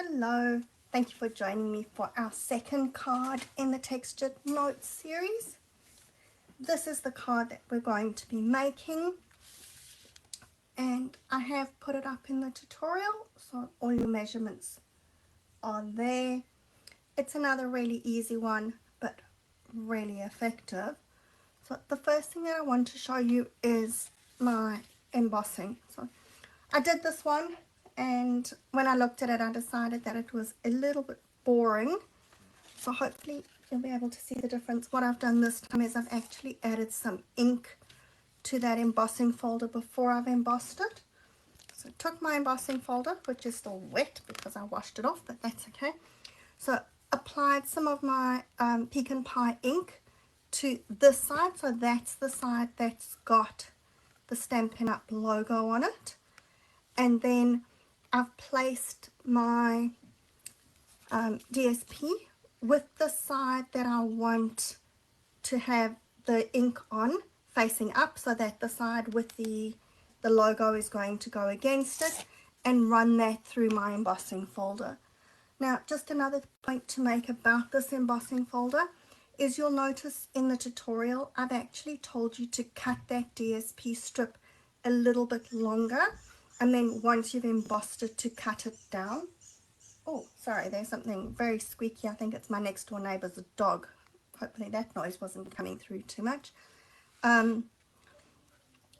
Hello, thank you for joining me for our second card in the Textured Notes series. This is the card that we're going to be making, and I have put it up in the tutorial, so all your measurements are there. It's another really easy one, but really effective. So the first thing that I want to show you is my embossing. So I did this one, and when I looked at it, I decided that it was a little bit boring. So hopefully you'll be able to see the difference. What I've done this time is I've actually added some ink to that embossing folder before I've embossed it. So I took my embossing folder, which is still wet because I washed it off, but that's okay. So applied some of my Pecan Pie ink to this side. So that's the side that's got the Stampin' Up! Logo on it. And then I've placed my DSP with the side that I want to have the ink on facing up, so that the side with the logo is going to go against it, and run that through my embossing folder. Now, just another point to make about this embossing folder is you'll notice in the tutorial I've actually told you to cut that DSP strip a little bit longer, and then once you've embossed it, to cut it down. Oh, sorry, there's something very squeaky. I think it's my next door neighbour's dog. Hopefully that noise wasn't coming through too much.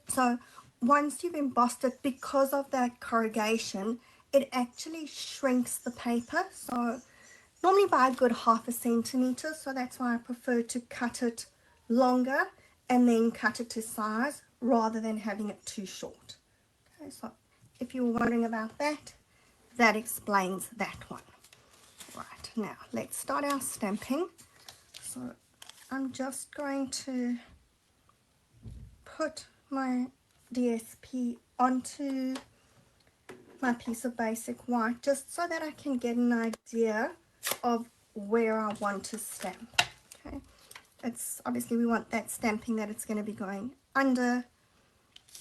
So once you've embossed it, because of that corrugation, it actually shrinks the paper. So normally by a good 1/2 centimetre, so that's why I prefer to cut it longer and then cut it to size rather than having it too short. Okay, so if you were wondering about that, that explains that one. Right, now let's start our stamping. So I'm just going to put my DSP onto my piece of basic white, just so that I can get an idea of where I want to stamp. Okay, it's obviously we want that stamping that it's going to be going under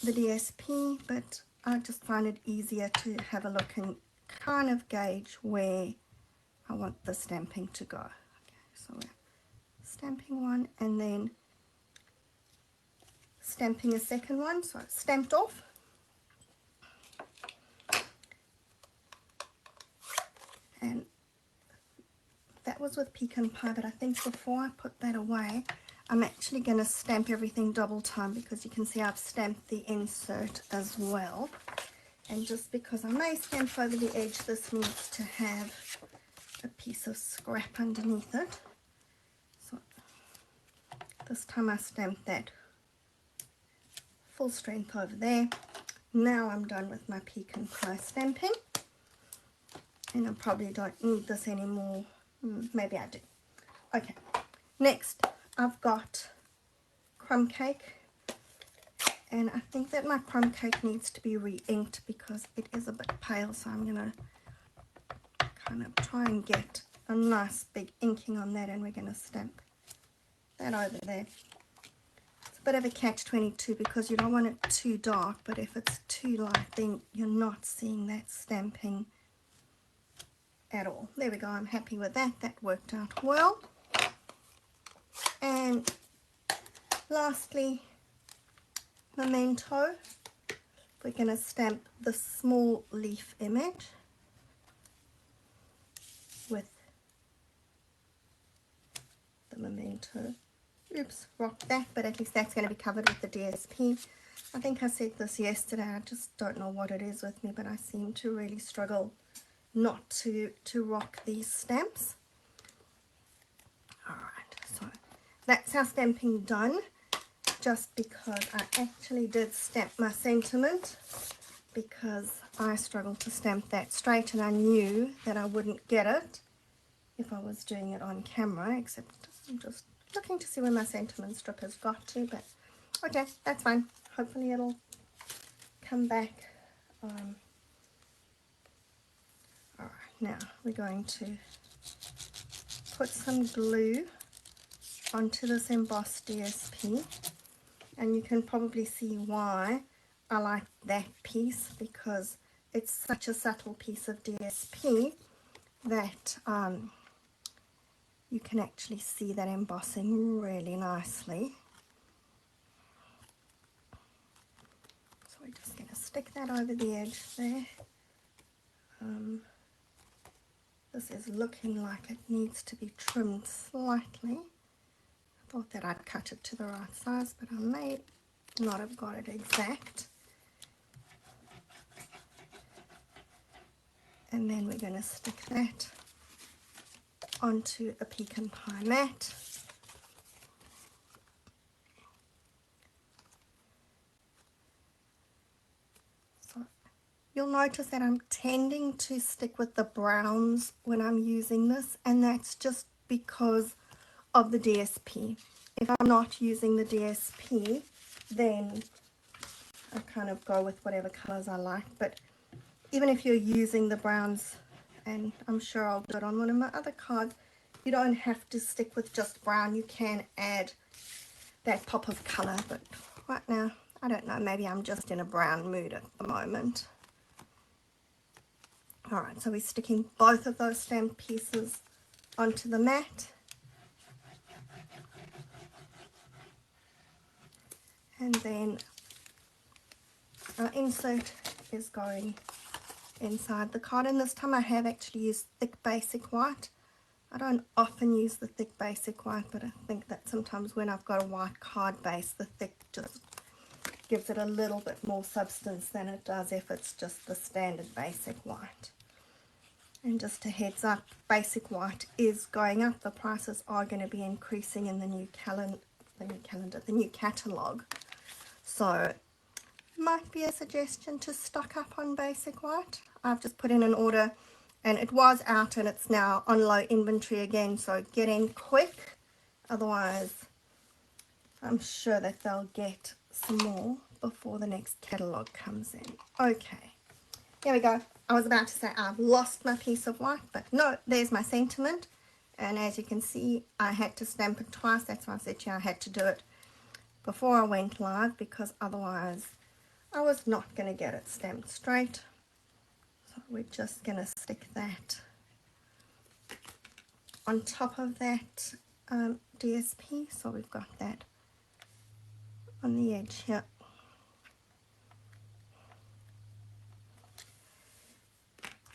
the DSP, but I just find it easier to have a look and kind of gauge where I want the stamping to go. Okay, so we're stamping one and then stamping a second one, so it's stamped off. And that was with Pecan Pie, but I think before I put that away, I'm actually going to stamp everything double time, because you can see I've stamped the insert as well. And just because I may stamp over the edge, this needs to have a piece of scrap underneath it. So this time I stamped that full strength over there. Now I'm done with my Pecan Pie stamping, and I probably don't need this anymore. Maybe I do. Okay, next I've got crumb cake, and I think that my crumb cake needs to be re-inked because it is a bit pale, so I'm gonna kind of try and get a nice big inking on that, and we're gonna stamp that over there. It's a bit of a catch-22 because you don't want it too dark, but if it's too light, then you're not seeing that stamping at all. There we go, I'm happy with that. That worked out well. And lastly, Memento. We're going to stamp the small leaf image with the Memento. Oops, rocked that, but at least that's going to be covered with the DSP. I think I said this yesterday, I just don't know what it is with me, but I seem to really struggle not to rock these stamps. Alright, so that's our stamping done, just because I actually did stamp my sentiment, because I struggled to stamp that straight, and I knew that I wouldn't get it if I was doing it on camera, except I'm just looking to see where my sentiment strip has got to, but okay, that's fine. Hopefully it'll come back. Alright, now we're going to put some glue onto this embossed DSP, and you can probably see why I like that piece, because it's such a subtle piece of DSP that you can actually see that embossing really nicely. So we're just going to stick that over the edge there. This is looking like it needs to be trimmed slightly. I thought that I'd cut it to the right size, but I may not have got it exact. And then we're going to stick that onto a pecan pie mat. So you'll notice that I'm tending to stick with the browns when I'm using this, and that's just because of the DSP. If I'm not using the DSP, then I kind of go with whatever colors I like. But even if you're using the browns, and I'm sure I'll do it on one of my other cards, you don't have to stick with just brown. You can add that pop of color, but right now, I don't know, maybe I'm just in a brown mood at the moment. Alright, so we're sticking both of those stamp pieces onto the mat. And then our insert is going inside the card, and this time I have actually used thick basic white. I don't often use the thick basic white, but I think that sometimes when I've got a white card base, the thick just gives it a little bit more substance than it does if it's just the standard basic white. And just a heads up, basic white is going up. The prices are going to be increasing in the new catalogue. So might be a suggestion to stock up on basic white. I've just put in an order and it was out and it's now on low inventory again, so get in quick, otherwise I'm sure that they'll get some more before the next catalogue comes in. Okay, here we go. I was about to say I've lost my piece of white, but no, there's my sentiment, and as you can see I had to stamp it twice. That's why I said I had to do it before I went live, because otherwise I was not going to get it stamped straight. So we're just going to stick that on top of that DSP. So we've got that on the edge here.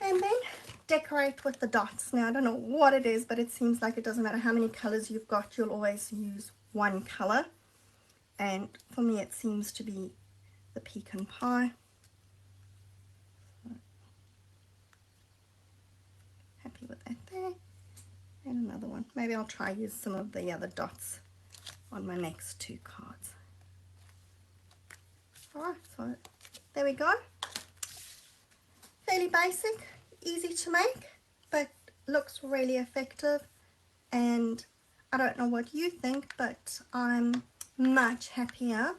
And then decorate with the dots. Now I don't know what it is, but it seems like it doesn't matter how many colors you've got, you'll always use one color. And for me it seems to be the pecan pie. Happy with that there. And another one. Maybe I'll try use some of the other dots on my next two cards. Alright, so there we go. Fairly basic, easy to make, but looks really effective. And I don't know what you think, but I'm much happier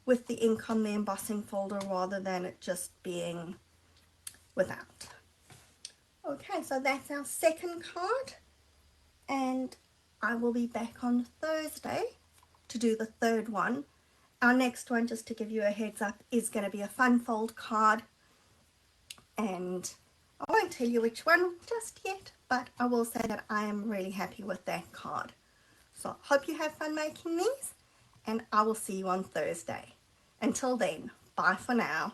with the ink on the embossing folder rather than it just being without. Okay, so that's our second card, and I will be back on Thursday to do the third one. Our next one, just to give you a heads up, is going to be a fun fold card, and I won't tell you which one just yet, but I will say that I am really happy with that card. So hope you have fun making these, and I will see you on Thursday. Until then, bye for now.